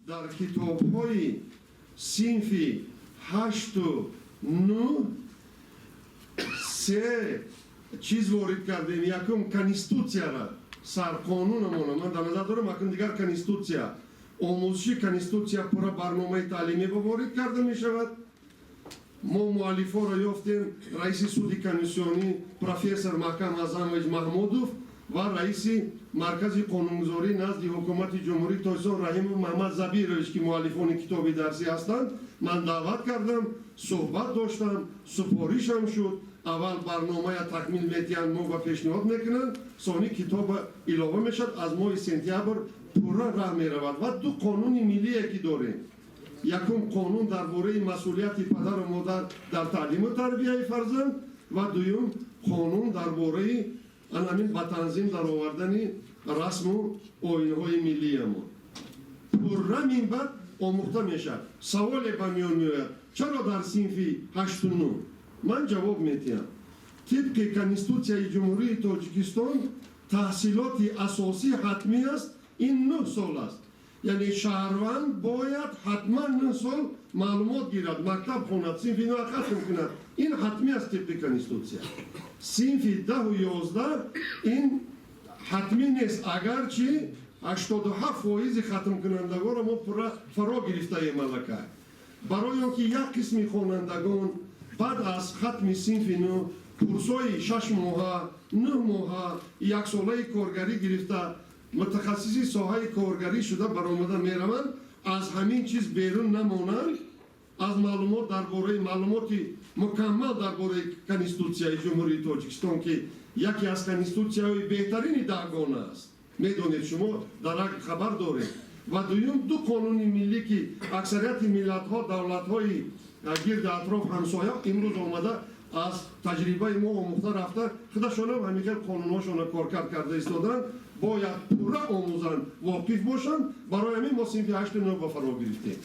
дар китобҳои синфи 8 9 се чиз ворид кардем. Якум конституцияра сарқонунамона ман дар назар дорам, акум дигар конституция омӯзиши конституция пура барномаи таълимӣ ворид карда мешавад. мо муаллифоро ёфтем, раиси суди конститутсионӣ профессор Маҳкам Аъзамович Маҳмудов ва раиси маркази қонунгузорӣ назди ҳукумати ҷумҳурии Тоҷикистон Раҳимов Маҳмад Забирович ки муаллифони китоби дарсӣ ҳастанд, ман даъват кардам, суҳбат доштам, супоришам шуд. аввал барномая такмил метиҳанд, мо ба пешниҳод мекунанд, сони китоба илова мешавад, аз моҳи сентябр пурра раҳ меравад. ва ду қонуни миллие ки дорем. якум қонун дар бораи масъулияти падару модар дар таълиму тарбияи фарзанд ва дуюм қонун дар бораи анамин ба танзим дар овардани расму оинҳои миллиямо. пурра минбаъд омӯхта мешавад. саволе ба миён меояд, чаро дар синфи 8 9 ман ҷавоб метиҳам. тибқи конститутсияи ҷумҳурии Тоҷикистон таҳсилоти асосӣ ҳатмӣ аст, ин 9 сол аст. яъне шаҳрванд бояд ҳатман 9 сол маълумот гирад, мактаб хонад, синфи 9 хатм кунад. ин ҳатмӣ аст тибқи конститутсия. синфи 10 11 ин ҳатмӣ нест, агарчи 87% хатмкунандагонро мо пурра фаро гирифтаем аллакай. барои он ки як қисми хонандагон баъд аз хатми синфи 9 курсҳои 6 моҳа 9 моҳа яксолаи коргарӣ гирифта мутахассиси соҳаи коргарӣ шуда баромада мераванд, аз ҳамин чиз берун намонанд, аз маълумот дар бораи маълумоти мукаммал дар бораи конститутсияи ҷумҳурии Тоҷикистон ки яке аз конститутсияҳои беҳтарини даҳгона аст. медонед шумо дар хабар доред. ва дуюм ду қонуни миллӣ ки аксарияти миллатҳо давлатҳои гирди атроф ҳамсоя имрӯз омада аз таҷрибаи мо омӯхта рафта худашонам ҳамин хел қонунҳошона коркард карда истоданд, бояд пурра омӯзанд, воқиф бошанд. барои ҳамин мо синфи 8 9 ба фаро гирифтем.